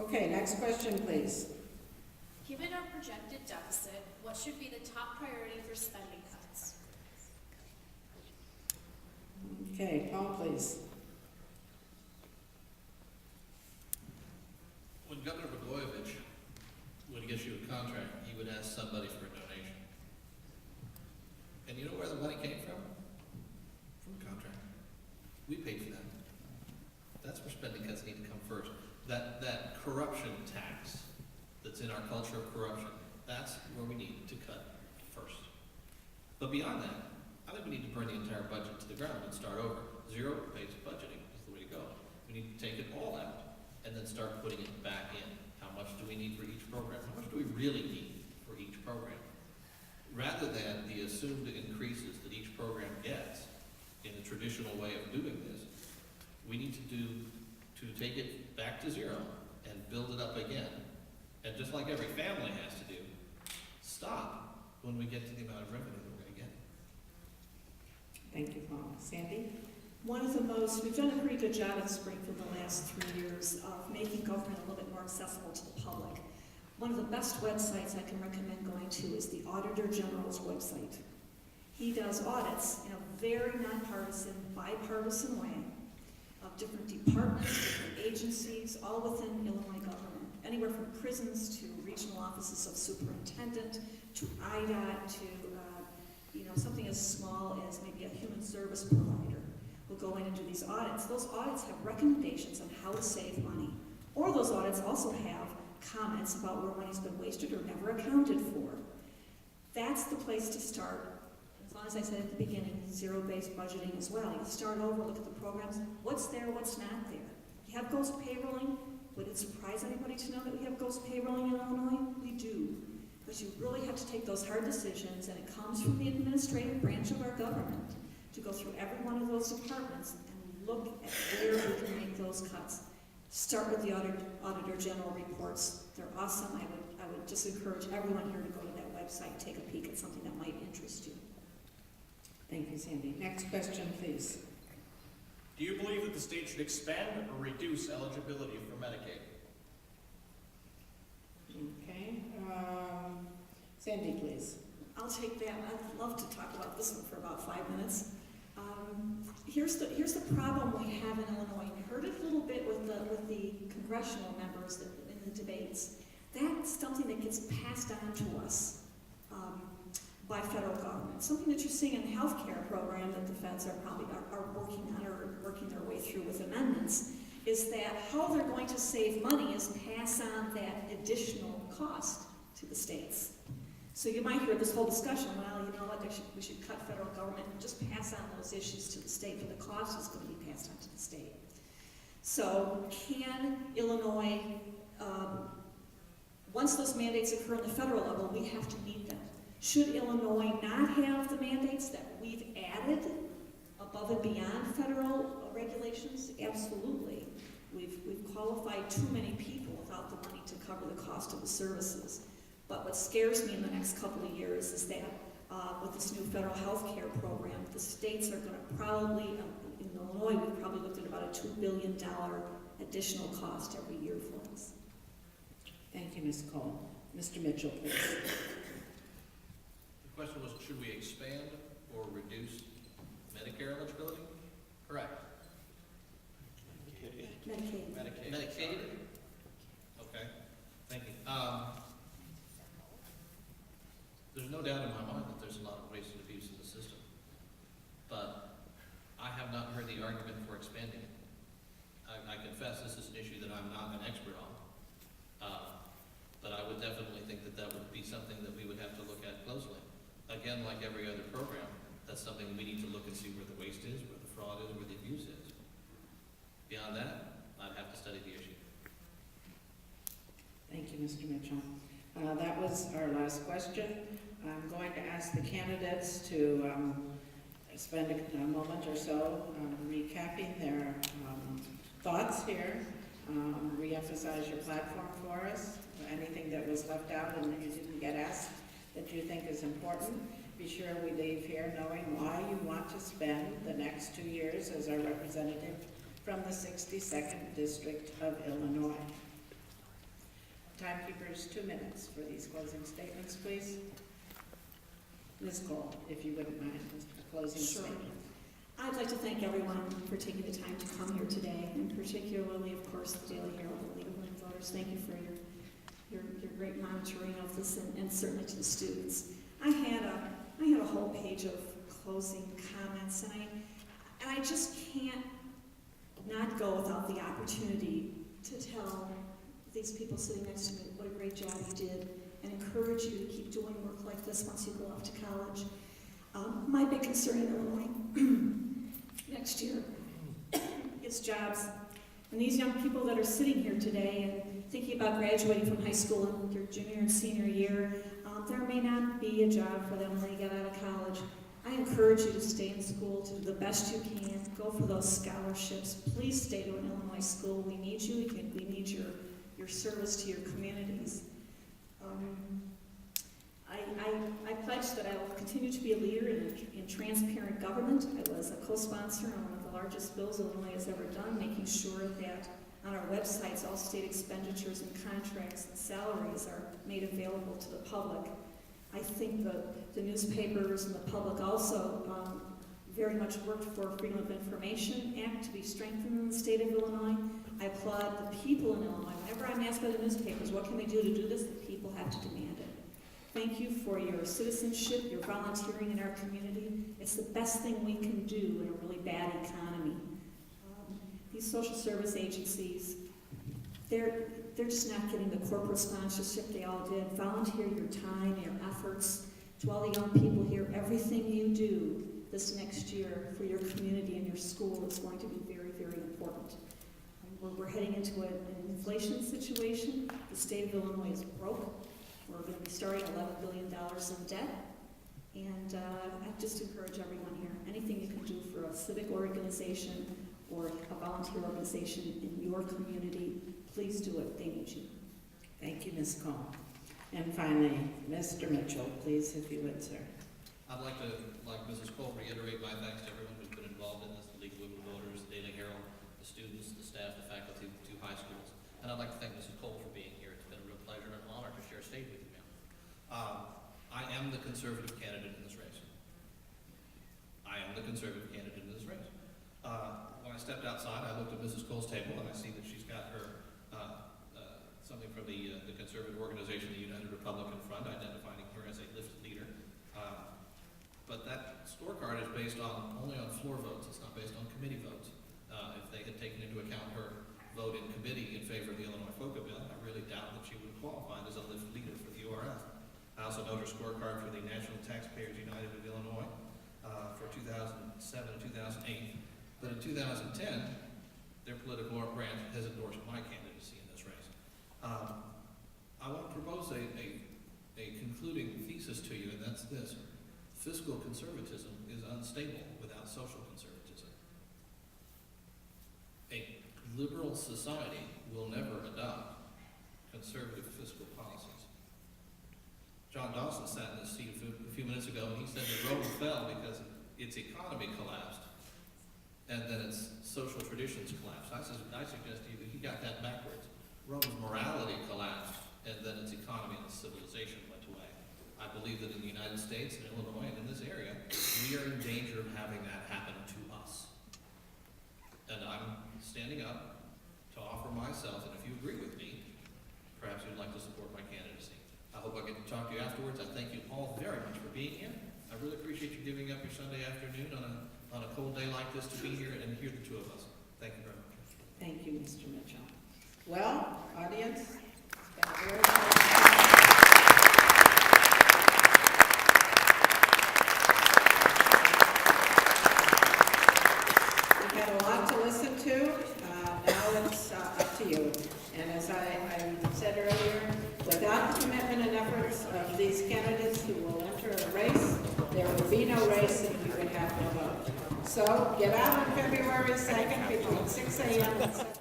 Okay, next question, please. Given our projected deficit, what should be the top priority for spending cuts? Okay, Paul, please. When Governor Blagojevich would issue a contract, he would ask somebody for a donation. And you know where the money came from? From a contract. We paid for that. That's where spending cuts need to come first. That corruption tax that's in our culture of corruption, that's where we need to cut first. But beyond that, I think we need to burn the entire budget to the ground and start over. Zero-based budgeting is the way to go. We need to take it all out and then start putting it back in. How much do we need for each program? How much do we really need for each program? Rather than the assumed increases that each program gets in the traditional way of doing this, we need to take it back to zero and build it up again. And just like every family has to do, stop when we get to the amount of revenue that we're going to get. Thank you, Paul. Sandy? We've done a pretty good job at Springfield the last 3 years of making government a little bit more accessible to the public. One of the best websites I can recommend going to is the Auditor General's website. He does audits in a very nonpartisan, bipartisan way of different departments, different agencies, all within Illinois government. Anywhere from prisons to regional offices of superintendent, to IDOT, to something as small as maybe a human service provider will go in and do these audits. Those audits have recommendations on how to save money. Or those audits also have comments about where money's been wasted or never accounted for. That's the place to start. As long as I said at the beginning, zero-based budgeting as well. You start over, look at the programs. What's there, what's not there? You have ghost payrolling. Would it surprise anybody to know that we have ghost payrolling in Illinois? We do. But you really have to take those hard decisions, and it comes from the administrative branch of our government to go through every one of those departments and look at where we can make those cuts. Start with the Auditor General reports. They're awesome. I would just encourage everyone here to go to that website and take a peek at something that might interest you. Thank you, Sandy. Next question, please. Do you believe that the state should expand or reduce eligibility for Medicaid? Okay. Sandy, please. I'll take that. I'd love to talk about this one for about 5 minutes. Here's the problem we have in Illinois. We heard it a little bit with the congressional members in the debates. That's something that gets passed on to us by federal government. Something that you're seeing in the health care program that the feds are probably are working on or working their way through with amendments is that how they're going to save money is pass on that additional cost to the states. So you might hear this whole discussion, well, you know what, we should cut federal government and just pass on those issues to the state, but the cost is going to be passed on to the state. So can Illinois, once those mandates occur on the federal level, we have to meet them. Should Illinois not have the mandates that we've added above and beyond federal regulations? Absolutely. We've qualified too many people without the money to cover the cost of the services. But what scares me in the next couple of years is that with this new federal health care program, the states are going to probably, in Illinois, we've probably looked at about a $2 billion additional cost every year for us. Thank you, Ms. Cole. Mr. Mitchell, please. The question was, should we expand or reduce Medicare eligibility? Correct. Medicaid. Medicaid? Okay, thank you. There's no doubt in my mind that there's a lot of waste and abuse in the system. But I have not heard the argument for expanding it. I confess this is an issue that I'm not an expert on. But I would definitely think that that would be something that we would have to look at closely. Again, like every other program, that's something we need to look and see where the waste is, where the fraud is, where the abuse is. Beyond that, I'd have to study the issue. Thank you, Mr. Mitchell. That was our last question. I'm going to ask the candidates to spend a moment or so recapping their thoughts here. Re-emphasize your platform for us. Anything that was left out and that you didn't get asked that you think is important. Be sure we leave here knowing why you want to spend the next 2 years as our representative from the 62nd District of Illinois. Timekeepers, 2 minutes for these closing statements, please. Ms. Cole, if you wouldn't mind, a closing Sure. statement. I'd like to thank everyone for taking the time to come here today, and particularly, of course, the Daily Herald, the League of Women Voters. Thank you for your great monitoring of this, and certainly to the students. I had a whole page of closing comments, and I just can't not go without the opportunity to tell these people sitting next to me what a great job you did, and encourage you to keep doing work like this once you go off to college. My big concern in Illinois next year is jobs. And these young people that are sitting here today and thinking about graduating from high school in their junior and senior year, there may not be a job for them when they get out of college. I encourage you to stay in school, to do the best you can, go for those scholarships. Please stay to an Illinois school. We need you. We need your service to your communities. I pledge that I will continue to be a leader in transparent government. I was a co-sponsor on one of the largest bills Illinois has ever done, making sure that on our websites all state expenditures and contracts and salaries are made available to the public. I think the newspapers and the public also very much worked for Freedom of Information Act to be strengthened in the state of Illinois. I applaud the people in Illinois. Whenever I'm asked by the newspapers, what can we do to do this, the people have to demand it. Thank you for your citizenship, your volunteering in our community. It's the best thing we can do in a really bad economy. These social service agencies, they're just not getting the corporate sponsorship they all did. Volunteer your time, your efforts. To all the young people here, everything you do this next year for your community and your school is going to be very, very important. We're heading into an inflation situation. The state of Illinois is broke. We're going to be starting $11 billion in debt. And I just encourage everyone here, anything you can do for a civic organization or a volunteer organization in your community, please do it. They need you. Thank you, Ms. Cole. And finally, Mr. Mitchell, please, if you would, sir. I'd like to, like Mrs. Cole, reiterate my thanks to everyone who's been involved in this, the League of Women Voters, the Daily Herald, the students, the staff, the faculty of the 2 high schools. And I'd like to thank Mrs. Cole for being here. It's been a real pleasure and an honor to share stage with you, ma'am. I am the conservative candidate in this race. I am the conservative candidate in this race. When I stepped outside, I looked at Mrs. Cole's table, and I see that she's got her something from the conservative organization, the United Republican Front, identifying her as a lifted leader. But that scorecard is based only on floor votes. It's not based on committee votes. If they had taken into account her vote in committee in favor of the Illinois FOCA bill, I really doubt that she would have qualified as a lift leader for the URF. I also note her scorecard for the National Taxpayers United of Illinois for 2007 and 2008. But in 2010, their political branch has endorsed my candidacy in this race. I want to propose a concluding thesis to you, and that's this. Fiscal conservatism is unstable without social conservatism. A liberal society will never adopt conservative fiscal policies. John Dawson sat in this seat a few minutes ago, and he said that Rome fell because its economy collapsed, and then its social traditions collapsed. I suggest to you that he got that backwards. Rome's morality collapsed, and then its economy and its civilization went away. I believe that in the United States, in Illinois, and in this area, we are in danger of having that happen to us. And I'm standing up to offer myself, and if you agree with me, perhaps you'd like to support my candidacy. I hope I get to talk to you afterwards. I thank you all very much for being here. I really appreciate you giving up your Sunday afternoon on a cold day like this to be here and hear the 2 of us. Thank you very much. Thank you, Mr. Mitchell. Well, audience, it's been a very we've had a lot to listen to. Now it's up to you. And as I said earlier, without the commitment and efforts of these candidates who will enter a race, there will be no race and we would have no vote. So get out on February 2nd between 6 a.m. and 7